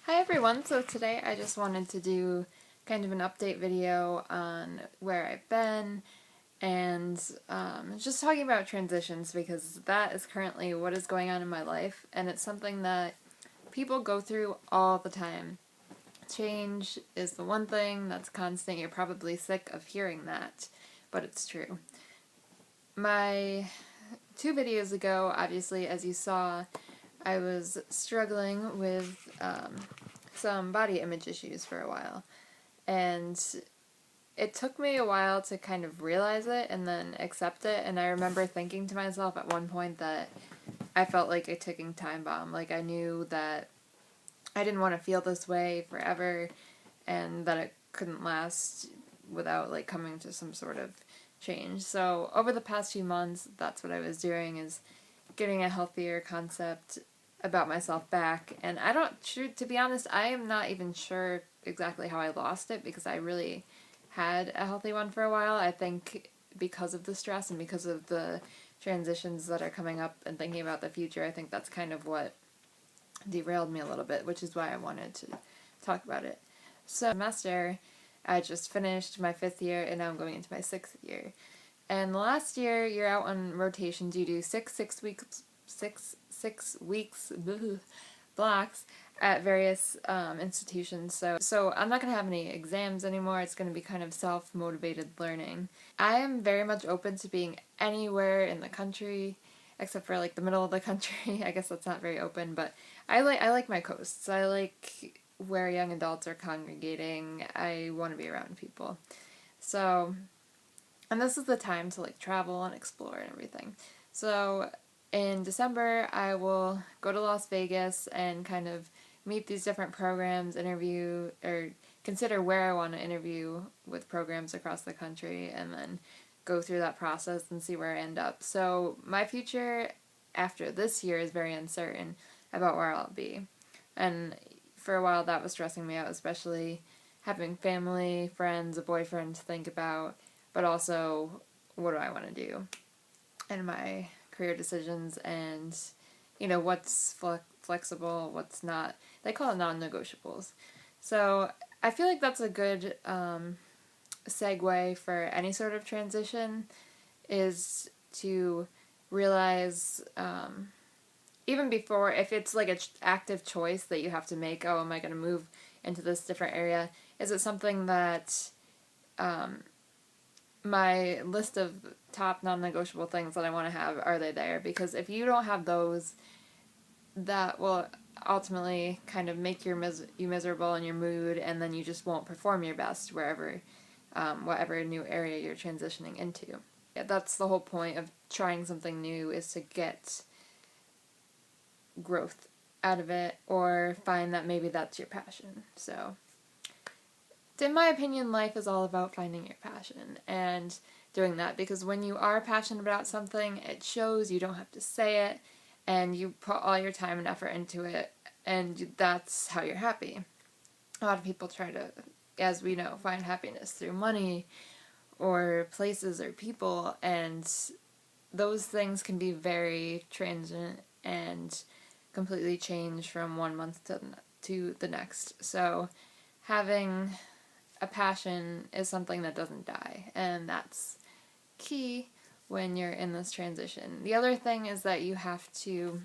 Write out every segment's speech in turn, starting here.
Hi everyone, so today I just wanted to do kind of an update video on where I've been and just talking about transitions because that is currently what is going on in my life and it's something that people go through all the time. Change is the one thing that's constant. You're probably sick of hearing that, but it's true. My 2 videos ago, obviously, as you saw, I was struggling with some body image issues for a while. And it took me a while to kind of realize it and then accept it. And I remember thinking to myself at one point that I felt like a ticking time bomb. Like I knew that I didn't want to feel this way forever and that it couldn't last without like coming to some sort of change. So over the past few months, that's what I was doing, is getting a healthier concept about myself back. And I don't, to be honest, I am not even sure exactly how I lost it because I really had a healthy one for a while. I think because of the stress and because of the transitions that are coming up and thinking about the future, I think that's kind of what derailed me a little bit, which is why I wanted to talk about it. So semester, I just finished my 5th year and now I'm going into my 6th year. And last year, you're out on rotations. You do six weeks blocks at various institutions. So I'm not going to have any exams anymore. It's going to be kind of self-motivated learning. I am very much open to being anywhere in the country, except for like the middle of the country. I guess that's not very open, but I like my coasts. I like where young adults are congregating. I want to be around people. So, and this is the time to like travel and explore and everything. So in December, I will go to Las Vegas and kind of meet these different programs, interview, or consider where I want to interview with programs across the country, and then go through that process and see where I end up. So my future after this year is very uncertain about where I'll be. And for a while that was stressing me out, especially having family, friends, a boyfriend to think about, but also what do I want to do and my career decisions and, you know, what's flexible, what's not. They call it non-negotiables. So I feel like that's a good segue for any sort of transition, is to realize, even before, if it's like an active choice that you have to make, oh, am I going to move into this different area? Is it something that my list of top non-negotiable things that I want to have, are they there? Because if you don't have those, that will ultimately kind of make you miserable in your mood, and then you just won't perform your best wherever, whatever new area you're transitioning into. Yeah, that's the whole point of trying something new, is to get growth out of it or find that maybe that's your passion. So in my opinion, life is all about finding your passion and doing that, because when you are passionate about something, it shows. You don't have to say it, and you put all your time and effort into it, and that's how you're happy. A lot of people try to, as we know, find happiness through money or places or people, and those things can be very transient and completely change from one month to the next. So having a passion is something that doesn't die, and that's key when you're in this transition. The other thing is that you have to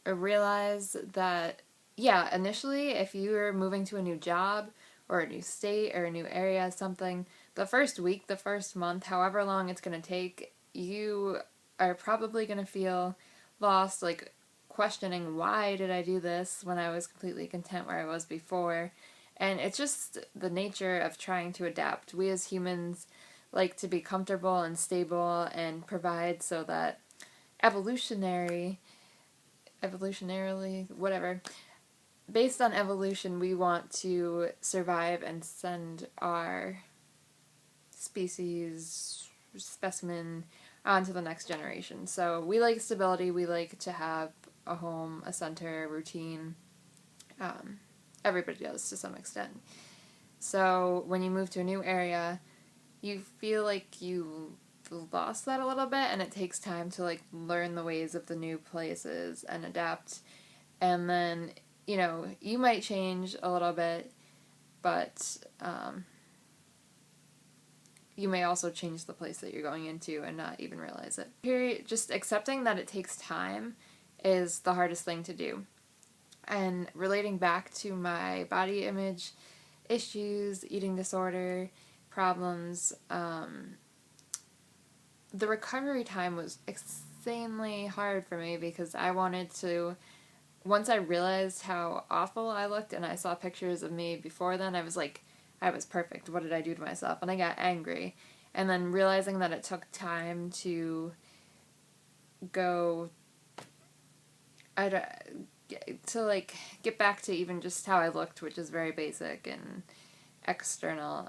realize that, yeah, initially, if you're moving to a new job or a new state or a new area, something, the first week, the first month, however long it's going to take, you are probably going to feel lost, like questioning, why did I do this when I was completely content where I was before? And it's just the nature of trying to adapt. We as humans like to be comfortable and stable and provide, so that evolutionarily, whatever, based on evolution, we want to survive and send our specimen on to the next generation. So we like stability, we like to have a home, a center, a routine. Everybody does to some extent. So when you move to a new area, you feel like you lost that a little bit, and it takes time to like learn the ways of the new places and adapt. And then you know, you might change a little bit, but you may also change the place that you're going into and not even realize it. Here, just accepting that it takes time is the hardest thing to do. And relating back to my body image issues, eating disorder, problems, the recovery time was insanely hard for me because I wanted to, once I realized how awful I looked and I saw pictures of me before then, I was like, I was perfect. What did I do to myself? And I got angry. And then realizing that it took time to go, to like get back to even just how I looked, which is very basic and external.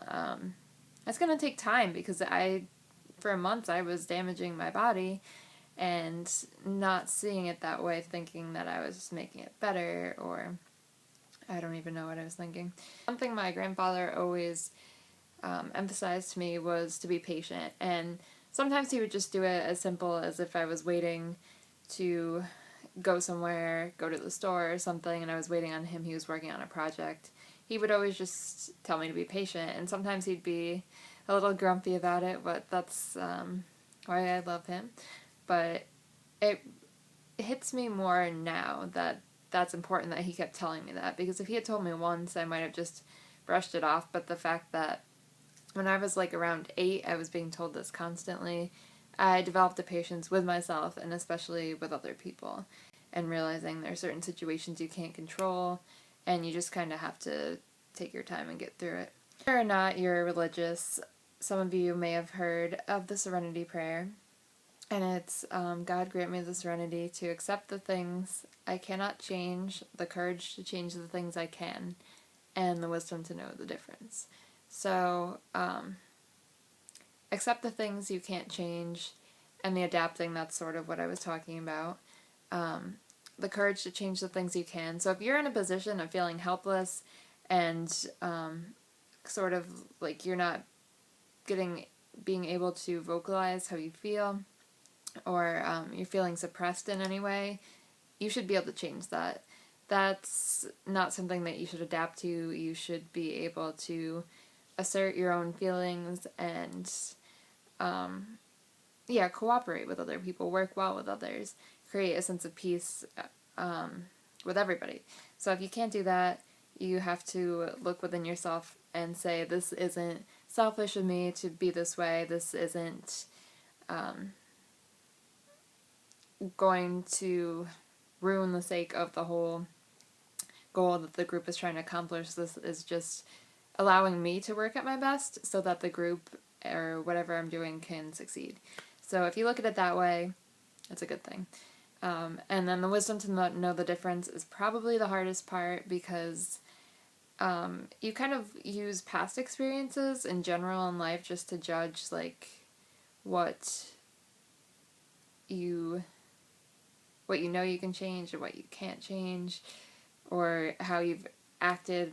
It's gonna take time because for months I was damaging my body and not seeing it that way, thinking that I was making it better, or I don't even know what I was thinking. One thing my grandfather always emphasized to me was to be patient, and sometimes he would just do it as simple as if I was waiting to go somewhere, go to the store or something, and I was waiting on him, he was working on a project. He would always just tell me to be patient, and sometimes he'd be a little grumpy about it, but that's why I love him. But it hits me more now that that's important that he kept telling me that, because if he had told me once, I might have just brushed it off, but the fact that when I was like around 8, I was being told this constantly, I developed a patience with myself and especially with other people, and realizing there are certain situations you can't control and you just kind of have to take your time and get through it. Whether or not you're religious, some of you may have heard of the Serenity Prayer, and it's God grant me the serenity to accept the things I cannot change, the courage to change the things I can, and the wisdom to know the difference. So, accept the things you can't change, and the adapting, that's sort of what I was talking about. The courage to change the things you can. So if you're in a position of feeling helpless and sort of like you're not being able to vocalize how you feel, or you're feeling suppressed in any way, you should be able to change that. That's not something that you should adapt to. You should be able to assert your own feelings and cooperate with other people, work well with others, create a sense of peace with everybody. So if you can't do that, you have to look within yourself and say, this isn't selfish of me to be this way, this isn't going to ruin the sake of the whole goal that the group is trying to accomplish. This is just allowing me to work at my best so that the group or whatever I'm doing can succeed. So if you look at it that way, it's a good thing. And then the wisdom to know the difference is probably the hardest part, because you kind of use past experiences in general in life just to judge like what you know you can change and what you can't change, or how you've acted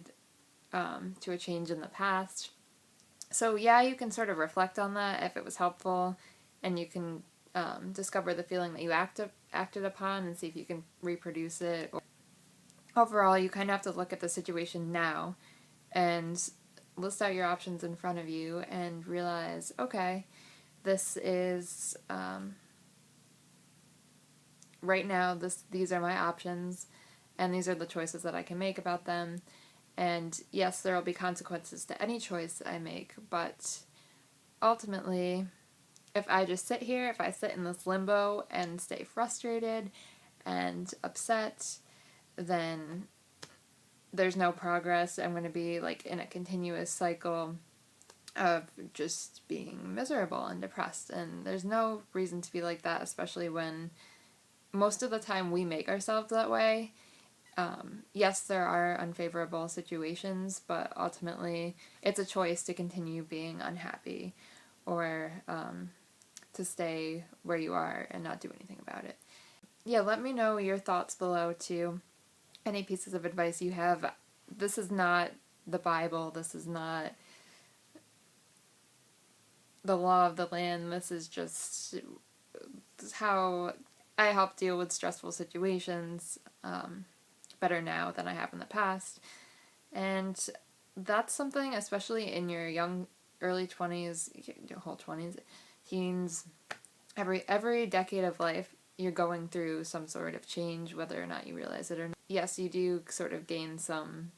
to a change in the past. So yeah, you can sort of reflect on that if it was helpful, and you can discover the feeling that you acted upon and see if you can reproduce it. Overall, you kind of have to look at the situation now and list out your options in front of you and realize, okay, this is right now, these are my options, and these are the choices that I can make about them. And yes, there will be consequences to any choice I make, but ultimately, if I just sit here, if I sit in this limbo and stay frustrated and upset, then there's no progress. I'm going to be like in a continuous cycle of just being miserable and depressed, and there's no reason to be like that, especially when most of the time we make ourselves that way. Yes, there are unfavorable situations, but ultimately it's a choice to continue being unhappy, or to stay where you are and not do anything about it. Yeah, let me know your thoughts below too. Any pieces of advice you have. This is not the Bible. This is not the law of the land. This is just how I help deal with stressful situations. better now than I have in the past. And that's something, especially in your early 20s, your whole 20s, teens, every decade of life, you're going through some sort of change, whether or not you realize it or not. Yes, you do sort of gain some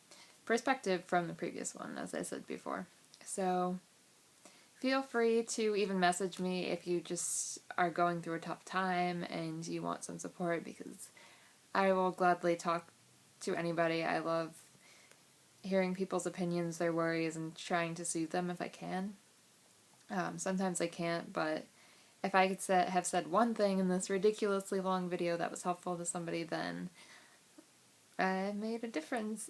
perspective from the previous one, as I said before. So feel free to even message me if you just are going through a tough time and you want some support, because I will gladly talk to anybody. I love hearing people's opinions, their worries, and trying to soothe them if I can. Sometimes I can't, but if I could have said one thing in this ridiculously long video that was helpful to somebody, then I made a difference.